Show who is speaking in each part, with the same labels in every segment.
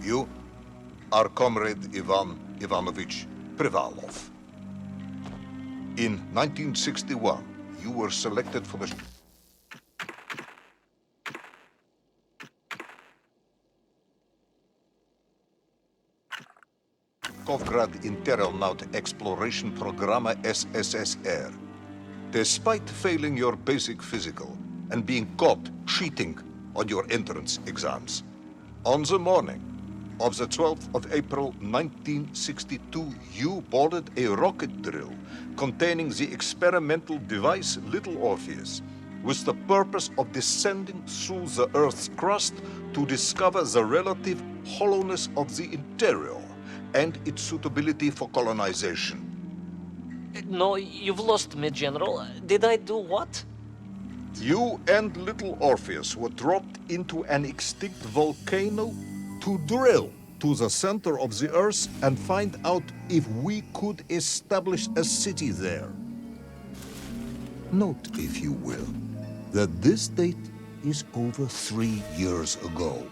Speaker 1: You are Comrade Ivan Ivanovich Privalov. In 1961, you were selected for the Kovgrad Internaut Exploration Programme SSSR. Despite failing your basic physical and being caught cheating on your entrance exams, on the morning of the 12th of April 1962, you boarded a rocket drill containing the experimental device Little Orpheus with the purpose of descending through the Earth's crust to discover the relative hollowness of the interior and its suitability for colonization.
Speaker 2: No, you've lost me, General. Did I do what?
Speaker 1: You and Little Orpheus were dropped into an extinct volcano to drill to the center of the Earth and find out if we could establish a city there. Note, if you will, that this date is over 3 years ago.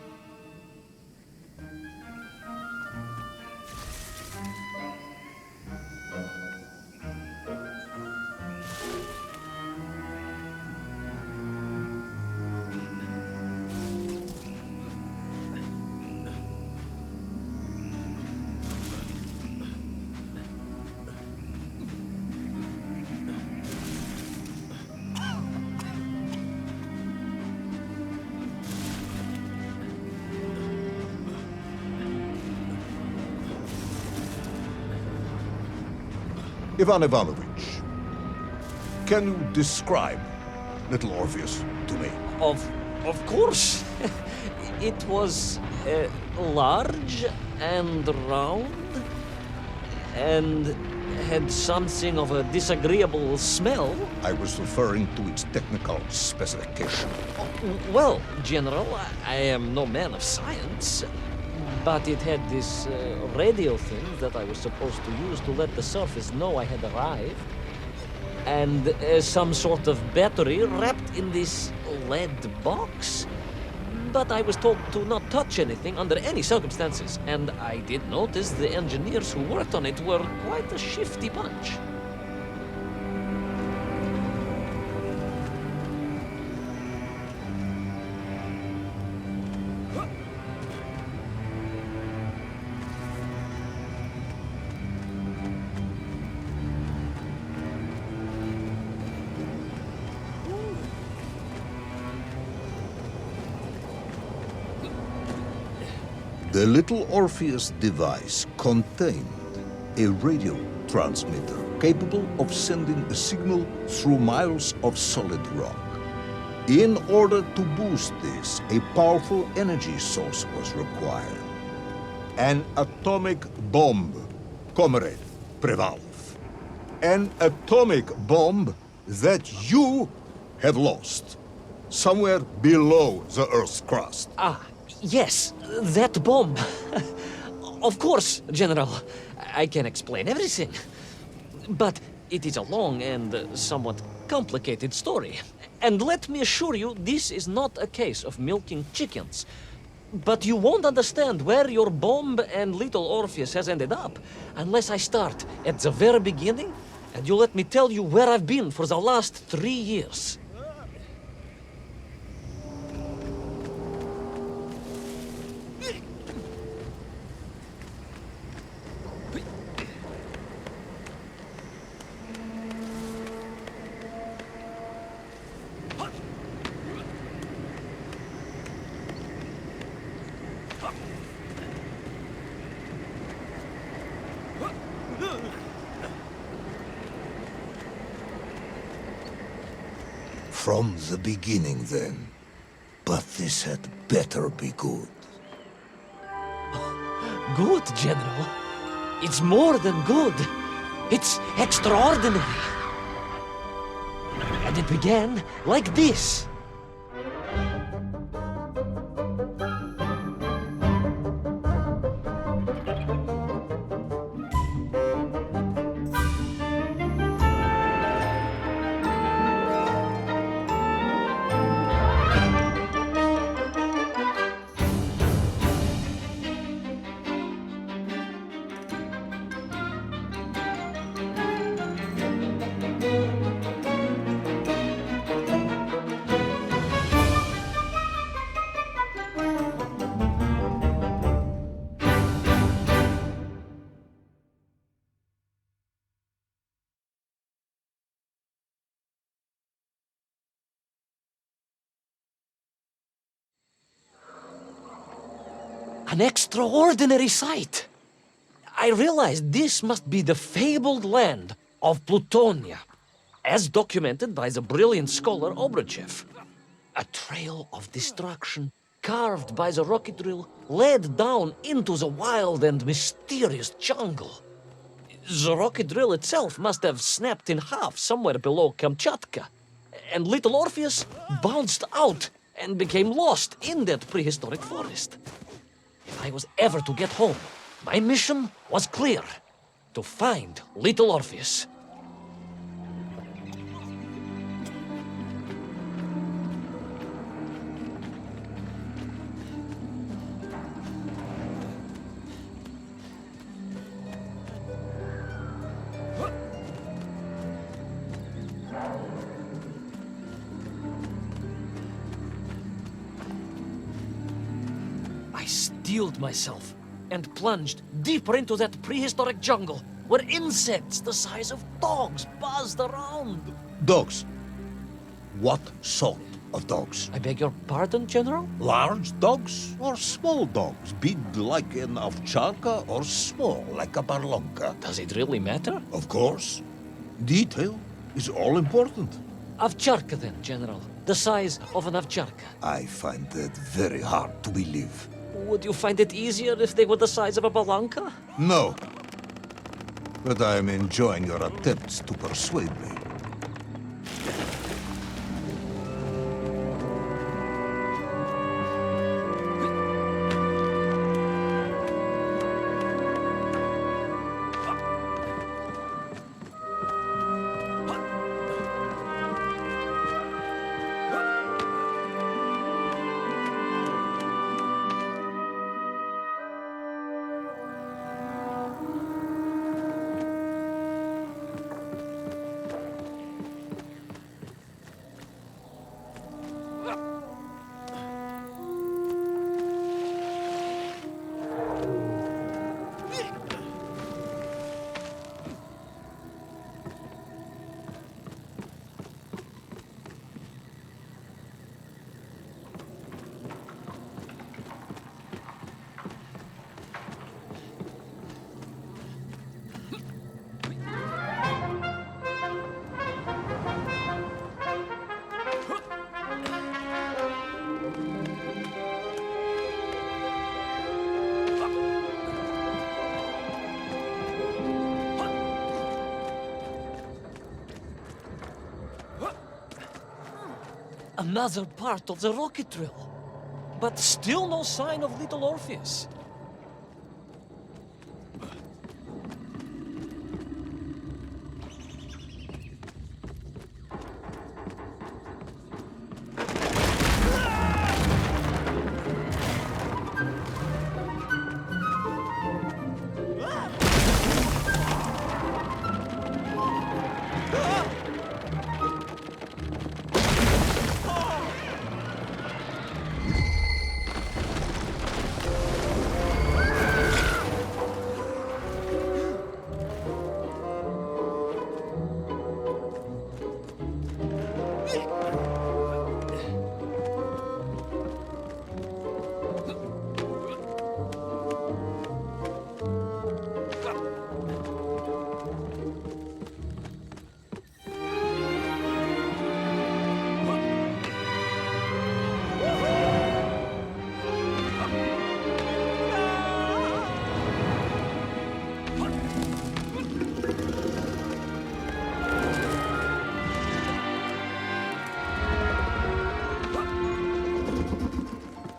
Speaker 1: Ivan Ivanovich, can you describe Little Orpheus to me?
Speaker 2: Of course. It was large and round and had something of a disagreeable smell.
Speaker 1: I was referring to its technical specification.
Speaker 2: Well, General, I am no man of science, but it had this radio thing that I was supposed to use to let the surface know I had arrived, and some sort of battery wrapped in this lead box. But I was told to not touch anything under any circumstances, and I did notice the engineers who worked on it were quite a shifty bunch.
Speaker 1: The Little Orpheus device contained a radio transmitter capable of sending a signal through miles of solid rock. In order to boost this, a powerful energy source was required. An atomic bomb, Comrade Privalov. An atomic bomb that you have lost somewhere below the Earth's crust.
Speaker 2: Yes, that bomb. Of course, General. I can explain everything. But it is a long and somewhat complicated story. And let me assure you, this is not a case of milking chickens. But you won't understand where your bomb and Little Orpheus has ended up unless I start at the very beginning and you let me tell you where I've been for the last 3 years.
Speaker 1: From the beginning, then. But this had better be good.
Speaker 2: Good, General. It's more than good. It's extraordinary. And it began like this. An extraordinary sight. I realized this must be the fabled land of Plutonia, as documented by the brilliant scholar Obruchev. A trail of destruction carved by the rocket drill led down into the wild and mysterious jungle. The rocket drill itself must have snapped in half somewhere below Kamchatka, and little Orpheus bounced out and became lost in that prehistoric forest. If I was ever to get home, my mission was clear: to find little Orpheus. I steeled myself and plunged deeper into that prehistoric jungle where insects the size of dogs buzzed around.
Speaker 3: Dogs. What sort of dogs?
Speaker 2: I beg your pardon, General?
Speaker 3: Large dogs or small dogs? Big like an ovcharka or small like a barlonka?
Speaker 2: Does it really matter?
Speaker 3: Of course. Detail is all important.
Speaker 2: Ovcharka then, General. The size of an ovcharka.
Speaker 3: I find that very hard to believe.
Speaker 2: Would you find it easier if they were the size of a balanka?
Speaker 3: No. But I am enjoying your attempts to persuade me.
Speaker 2: Another part of the rocket drill. But still no sign of little Orpheus.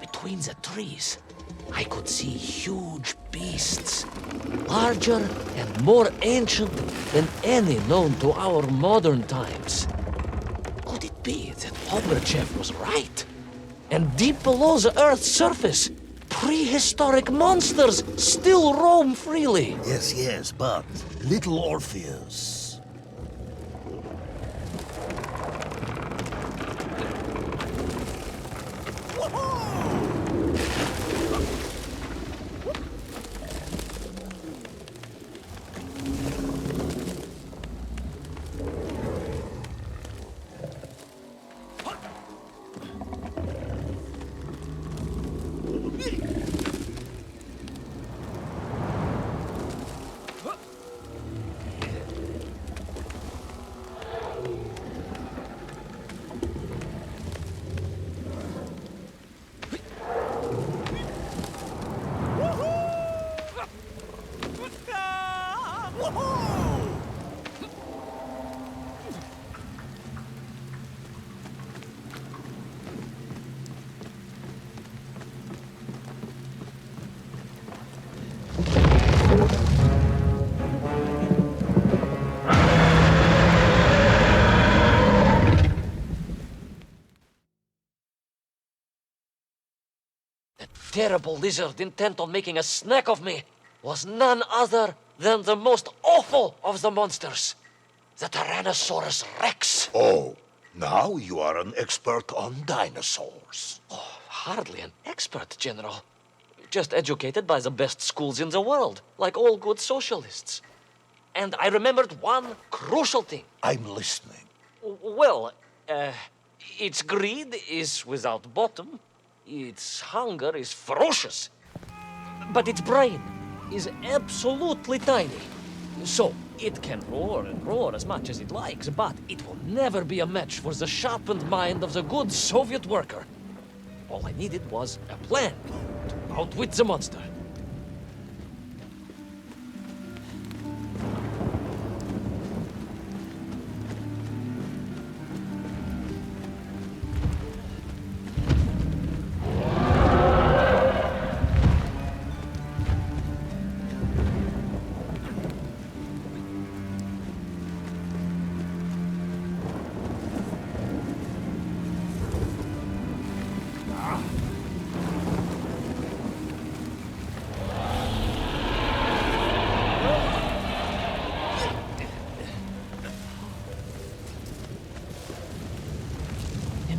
Speaker 2: Between the trees, I could see huge beasts, larger and more ancient than any known to our modern times. Could it be that Obruchev was right? And deep below the Earth's surface, prehistoric monsters still roam freely.
Speaker 3: Yes, but little Orpheus.
Speaker 2: terrible lizard intent on making a snack of me was none other than the most awful of the monsters, the Tyrannosaurus Rex.
Speaker 1: Oh, now you are an expert on dinosaurs.
Speaker 2: Oh, hardly an expert, General. Just educated by the best schools in the world, like all good socialists. And I remembered one crucial thing.
Speaker 1: I'm listening.
Speaker 2: Well, its greed is without bottom, its hunger is ferocious, but its brain is absolutely tiny. So, it can roar and roar as much as it likes, but it will never be a match for the sharpened mind of the good Soviet worker. All I needed was a plan to outwit the monster.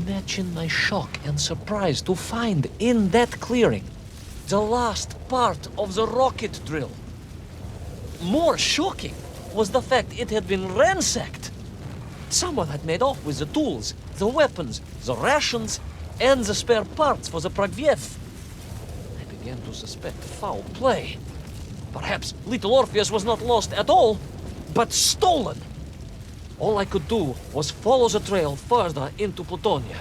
Speaker 2: Imagine my shock and surprise to find in that clearing the last part of the rocket drill. More shocking was the fact it had been ransacked. Someone had made off with the tools, the weapons, the rations, and the spare parts for the Pragviev. I began to suspect foul play. Perhaps little Orpheus was not lost at all, but stolen. All I could do was follow the trail further into Plutonia.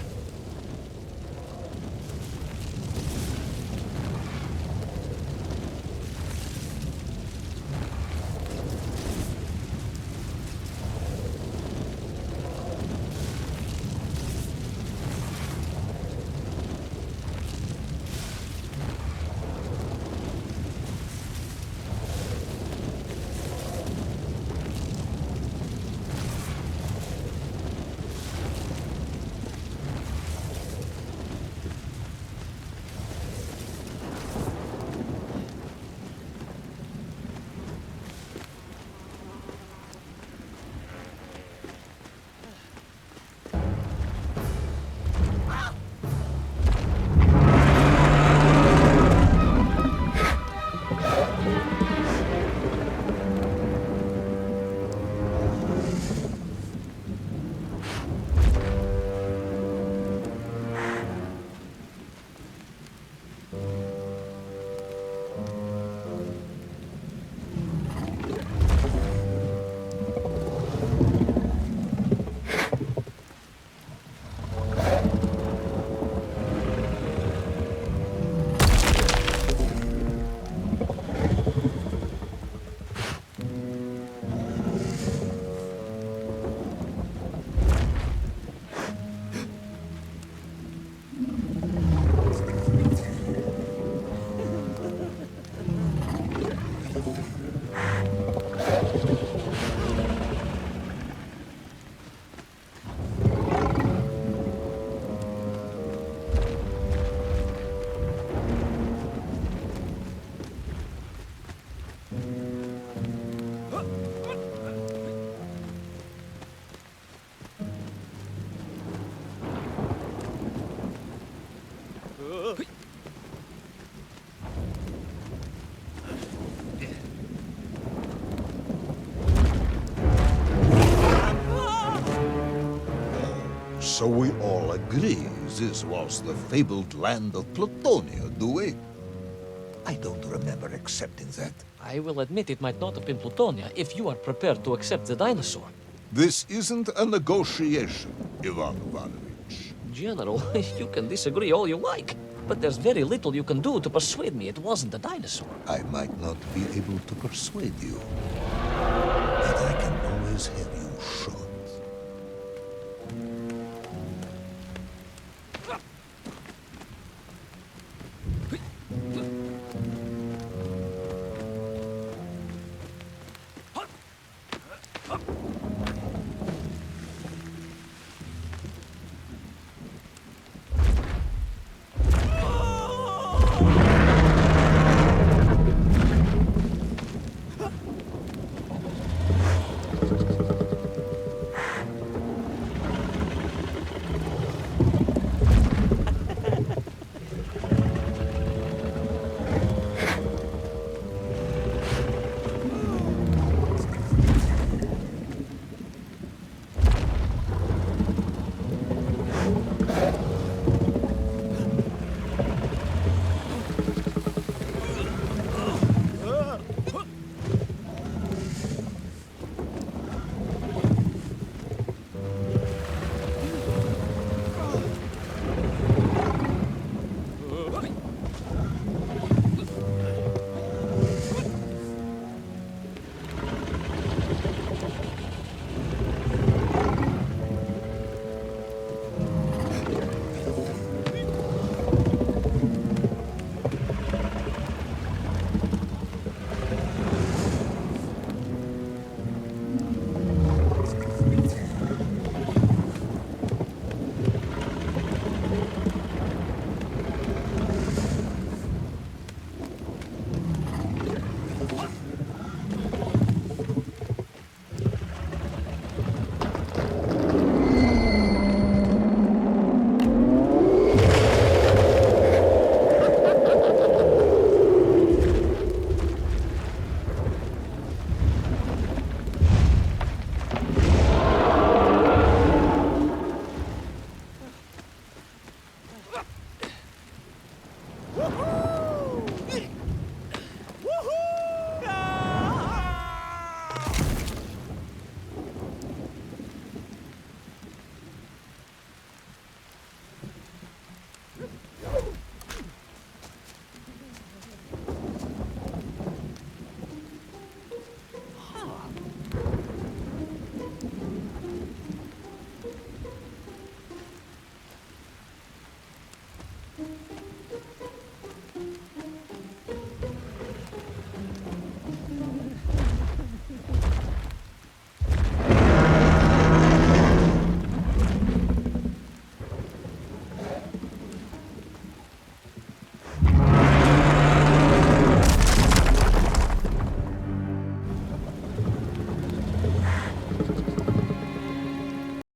Speaker 3: So we all agree this was the fabled land of Plutonia, do we?
Speaker 1: I don't remember accepting that.
Speaker 2: I will admit it might not have been Plutonia if you are prepared to accept the dinosaur.
Speaker 3: This isn't a negotiation, Ivan Ivanovich.
Speaker 2: General, you can disagree all you like, but there's very little you can do to persuade me it wasn't a dinosaur.
Speaker 1: I might not be able to persuade you, but I can always have you